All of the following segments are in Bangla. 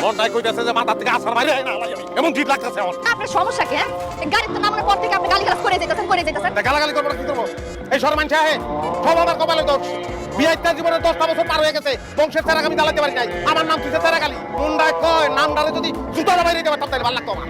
মনটাই কইতাছে যে মাথা থেকে আছাড় মারি না এমন ঠিক লাগতেছে আমার। আপনার সমস্যা কি? গাড়ির তো নামানোর পর থেকে আপনি গালিগালাজ করে যাইতেছেন। গালাগালি করবো না কি করবো? এই সর মানছে আহে সব আমার কপালে দোষ। বিয়াইতা জীবনে 10টা বছর পার হয়ে গেছে, বংশের চেরাগ আমি জ্বালাতে পারি নাই। আমার নাম কিসে চেরাগালি? মুন্ডায় কয় নামটারে যদি জুতার বাইরে দিতে পারতাম তাহলে ভালো লাগতো আমার।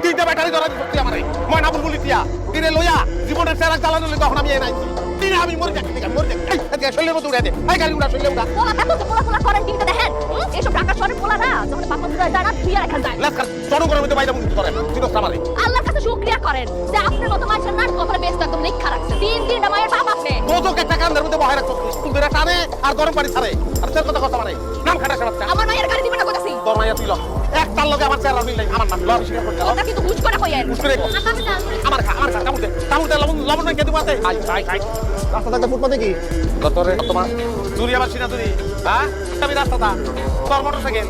3টা ব্যাটারি ধরা দিচ্ছি আমারে ময়না বুলবুলি দিয়া কিনে লইয়া জীবনের চেরাগ জ্বালানো লই তখন আমি নাই তিনে আমি মরে যাচ্ছি মরে যাচ্ছি। শরীরের মতো উড়ে দে এই গাড়ি উড়া শরীরে উড়া পোলা দেখো তো পোলা করেন টিভিতে দেখেন। এইসব ঢাকা শহরের পোলা না যখন বাপা দুরা যায় না তুই আর এখান যায় লাস্কার জনগণের মধ্যে বাইরে মুক্তি করে চিরস্তা আমারে। আল্লাহর কাছে শুকরিয়া করেন যে আপনার মতো মানুষের নাট কপালে বেশ একদম লেখা রাখছে। 3 মায়ের বাপ আপনি তোজো একটা কান্দার মধ্যে বহায় রাখছো তুই ধরে টানে আর গরম পানি ছাড়ে আর তোর কথা মারে নাম খাটা খাটা আমার মায়ের গাড়ি দিবেন না কইতাছি। তোর মাইয়া তুই ল একটার লগে আমার চেহারা মিল নাই আমার নাম ল স্বীকার করতে ওটা কিন্তু হুশ করে কইয়েন। হুশ করে আমার খা কামুতে লবণ নাই কেটে পাতে খাই রাস্তা থেকে ফুটপাতে কি তোরে তোমার চুরি আমার সিনা চুরি হ্যাঁ আমি রাস্তাটা তোর মোটরসাইকেল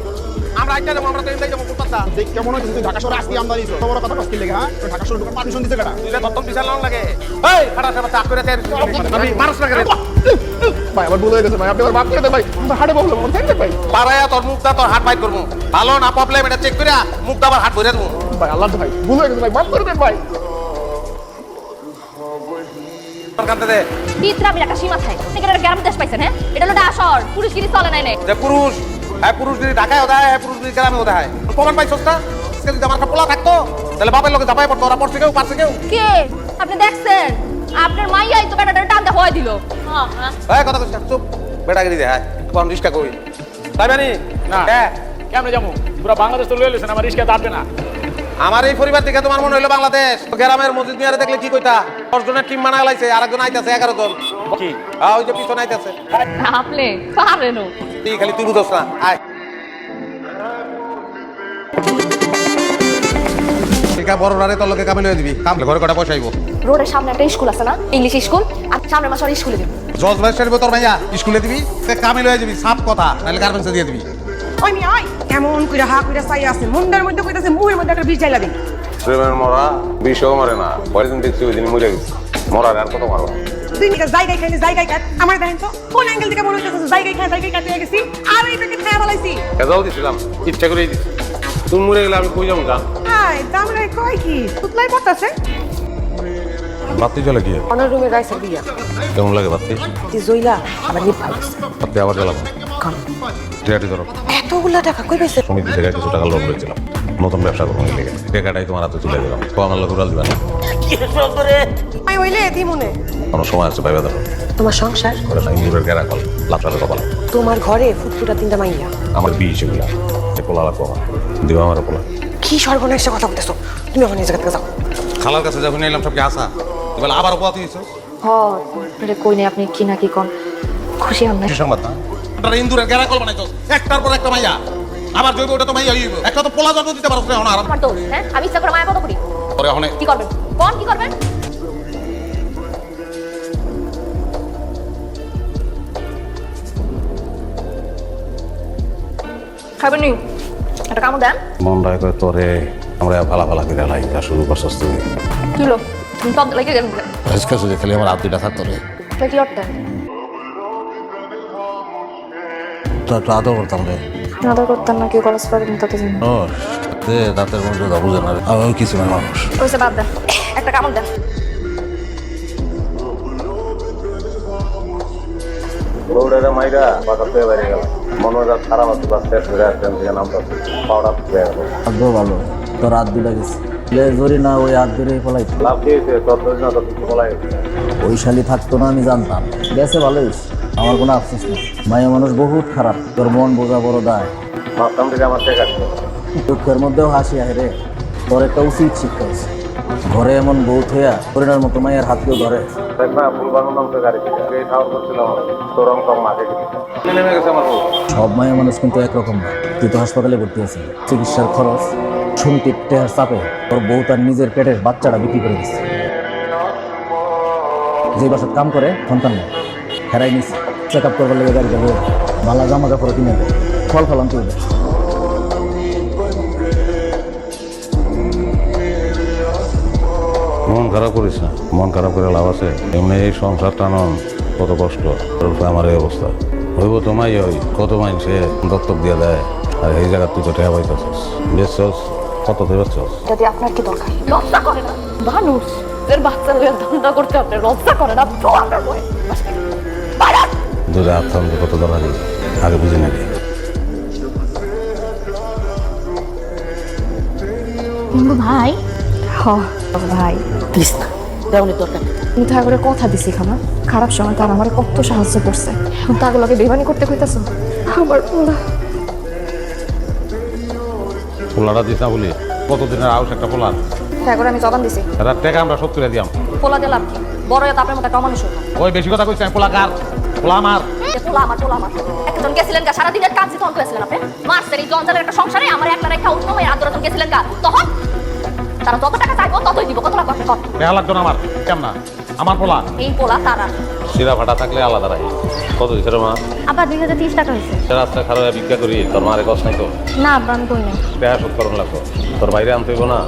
আমরা আইটা যাবো আমরা তো এমনি যাবো ফুটপাতটা দেখ কেমন হচ্ছে তুই ঢাকা শহরে আসবি আমদানি তো বড় কথা কষ্ট লেগে হ্যাঁ ঢাকা শহরে ঢোকার পারমিশন দিতে কেডা? তুই প্রথম বিশাল লোন লাগে এই খাটা সাবা চাপ করে তেল আমি মানুষ লাগে রে ভাই আমার ভুল হয়ে গেছে ভাই আপনি আমার মাফ করে দেন ভাই আমার হাড়ে প্রবলেম আমার থাকবে ভাই পারায়া তোর মুখটা তোর হাত বাইট করবো ভালো না প্রবলেম এটা চেক করে মুখটা আবার হাত ভরে দেবো ভাই আল্লাহ ভাই ভুল হয়ে গেছে ভাই মাফ করে দেন ভাই। তোর কান্দে দে বিদ্রামের একটা সীমা থাকে। এটা গ্রাম দেশ পাইছেন হ্যাঁ? এটা হলো আসর পুলিশগিরি চলে নাই। যে পুরুষ হ্যাঁ পুরুষগিরি ঢাকায় ওদা হ্যাঁ পুরুষগিরি গ্রামে ওদা হয় প্রমাণ পাইছস না আজকে যদি আমার একটা পোলা থাকতো তাহলে বাপের লোকে ধাপায় পড়তো ওরা পড়ছে কেউ পারছে কেউ কে আপনি দেখছেন? আপনার মাইয়াই তো বেটাটার টানতে হয়ে দিল। এই কথা কইছ চুপ বেটাগিরি দে হ্যাঁ কোন রিস্কা কই তাই বানি না হ্যাঁ কেমনে যাবো পুরো বাংলাদেশ তো লয়ে লেছেন আমার রিস্কা দাঁড়বে না। আমার এই পরিবার থেকে তোমার মনে হইলো বাংলাদেশ গ্রামের মসজিদ মিয়ারে দেখলে কি কইতা 10 জনের টিম বানায় লাইছে আরেকজন আইতাছে 11 জন কি হ্যাঁ ওই যে পিছনে আইতাছে আপনি পারেনও তুই খালি তুই বুঝছ না আয় ঠিক আছে বড় রারে তোর লোকে কামে লয়ে দিবি কামলে ঘরে কটা পয়সা আইব রোডের সামনে একটা স্কুল আছে না ইংলিশ স্কুল আর সামনের মাসে স্কুলে দিব। জজ ভাইস্টার তোর ভাইয়া স্কুলে দিবি তে কামে লয়ে যাবি সাপ কথা নাহলে গার্মেন্টসে দিয়ে দিবি ওই মি আই কেমন কইরা হা কইরা চাই আছে মুন্ডার মধ্যে কইতাছে মুহের মধ্যে একটা বিষ জ্বালা দিন। প্রেমের মরা বিষও মরে না পরের দিন দেখছি ওই দিন মরে গেছে মরার আর কত মারবা তুই নিকা জায়গায় খাইলে জায়গায় কাট আমার দেখেন তো কোন অ্যাঙ্গেল থেকে মনে হইতেছে জায়গায় কাটতে গেছি আর এই প্যাকেট খাইয়া ফেলাইছি। এজাও দিছিলাম ইচ্ছা করেই দিছি তুমি মরে গেলে আমি কই যাবো গান হাই দামরে কই কি তুতলাই পড়তাছে বাতি চলে গিয়ে অনার রুমে রাইছে দিয়া কেমন লাগে বাতি দি জইলা আবার নিপ ভাই বাতি আবার জ্বালাবো কাম টিয়াটি ধরো এতগুলা টাকা কই পাইছে সমিতি থেকে কিছু টাকা লোন করেছিলাম নতুন ব্যবসা করবো লেগে টাকাটাই তোমার হাতে তুলে দিলাম তো আমার লোক উড়াল দিবা না আই হইলে দি মনে কোনো সময় আছে পাইবা দেখো তোমার সংসার করে না ইঞ্জিনের গেরা কল লাফালে কপাল তোমার ঘরে ফুটফুটা তিনটা মাইয়া আমার বিয়ে সেগুলা পোলা লাগবো আমার দিবা আমার পোলা কি সর্বনাশা কথা বলতেছো তুমি ওখানে জায়গা থেকে যাও। খালার কাছে যখন এলাম সব কি আসা তুই বলে আবার উপহার দিয়েছিস হ কই নেই আপনি কি নাকি কোন খুশি হন না? কি সংবাদ না ওটা ইন্দুরের গেরা কল বানাইছস একটার পর একটা মাইয়া আবার জৈব ওটা তো মাইয়া হইব একটা তো পোলা জন্ম দিতে পারছ না এখন আর আমার দোষ হ্যাঁ? আমি ইচ্ছা করে মায়া কত করি। পরে এখন কি করবেন কোন কি করবেন? খাবেন নি একটা কামড় দেন। মন রায় করে তোরে আমরা ভালা ভালা করে লাইকা শুরু করছস তুমি কি হলো তুমি তো লেগে গেলেন আজকে যদি খালি আমার হাত দুইটা থাকতো রে কি করতেন? তো একটু আদর করতাম রে আদর করতেন না কি কলেজ পড়েন তাতে জানি ও দে দাঁতের মধ্যে বুঝে না রে আমি কিছু না মানুষ ওইসে বাদ দেন একটা কামড় দেন। রোডের মাইরা বাতাসে বাইরে গেল মনে হয় খারাপ আছে বাস শেষ করে আসছেন থেকে নামটা পাউডার পেয়ে গেল ভাগ্য ভালো তোর হাত দুটা গেছে জরি না ওই হাত ধরে পলাই লাভ দিয়েছে তোর না তোর কিছু বলাই ওই শালি থাকতো না আমি জানতাম গেছে ভালোই আমার কোনো আফসোস নেই মায়া মানুষ বহুত খারাপ তোর মন বোঝা বড় দায় মাঝখান থেকে আমার টেক আছে দুঃখের মধ্যেও হাসি আহে রে তোর একটা উচিত শিক্ষা আছে ঘরে এমন বউ থইয়া হরিণার মতো মায়ের হাত কেউ ধরে দেখ না ফুল বানানো তো গাড়ি থেকে এই ঠাউর করছিলাম তোর অঙ্ক মাকে নেমে গেছে আমার বউ সব মায়া মানুষ কিন্তু একরকম না তুই তো হাসপাতালে ভর্তি আছিস চিকিৎসার খরচ শুনতি টেহার চাপে তোর বউ তার নিজের পেটের বাচ্চাটা বিক্রি করে দিচ্ছে যে বাসার কাম করে সন্তান নেই হেরাই নিস চেক আপ করবার লেগে গাড়ি যাবে ভালো জামা কাপড় কিনে দেয় ফল ফলাম তুই মন খারাপ করিস না মন খারাপ করে লাভ আছে এমনি এই সংসার টানন কত কষ্ট আমার এই অবস্থা হইব তো মাই ওই কত মাইনসে দত্তক দিয়ে দেয় আর এই জায়গা তুই তো টেহা পাইতেছিস বেচছস কত তুই বেচছস যদি আপনার কি দরকার লজ্জা করে না মানুষ এর বাচ্চা লইয়া ধান্দা করতে আপনি লজ্জা করে না তো আমরা বই দুধে হাত থামতে কত দরকারি আগে বুঝি নাকি কিন্তু ভাই ভাই প্লিজ না দেওয়ানোর দরকার নেই। তুমি তো করে কথা দিছি খানা খারাপ সময় তার আমার কত সাহায্য করছে তাগুলোকে বেমানি করতে কইতাছো আমার পোলা পোলাটা দিস না বলি কতদিনের আউস একটা পোলার হ্যাঁ করে আমি জবান দিছি রাত টাকা আমরা 70 দিয়াম পোলা দিলাম কি বড় হয়ে তো আপনার মতো একটা মানুষ হলো ওই বেশি কথা কইছ পোলা কার পোলা আমার পোলা আমার একজন গেছিলেন গা সারাদিনের কাজ তখন করেছিলেন আপনি মাসের এই জঞ্জালের একটা সংসারে আমার একটা রেখা উঠলো মেয়ের আদরজন গেছিলেন গা তখন তারা যত টাকা চাইবো ততই দিব কত লাখ কত টাকা লাগতো না আমার কেমন না আমার পোলা এই পোলা তারা শিরা ফাটা থাকলে আলাদা রাখি কত দিছে রে মা আবার 2030 টাকা হয়েছে রাস্তা খারাপ ভিক্ষা করি তোর মারে কষ্ট নাই তো না আব্বা আমি কই নাই টাকা শোধ করুন লাগতো তোর বাইরে আনতে হইব না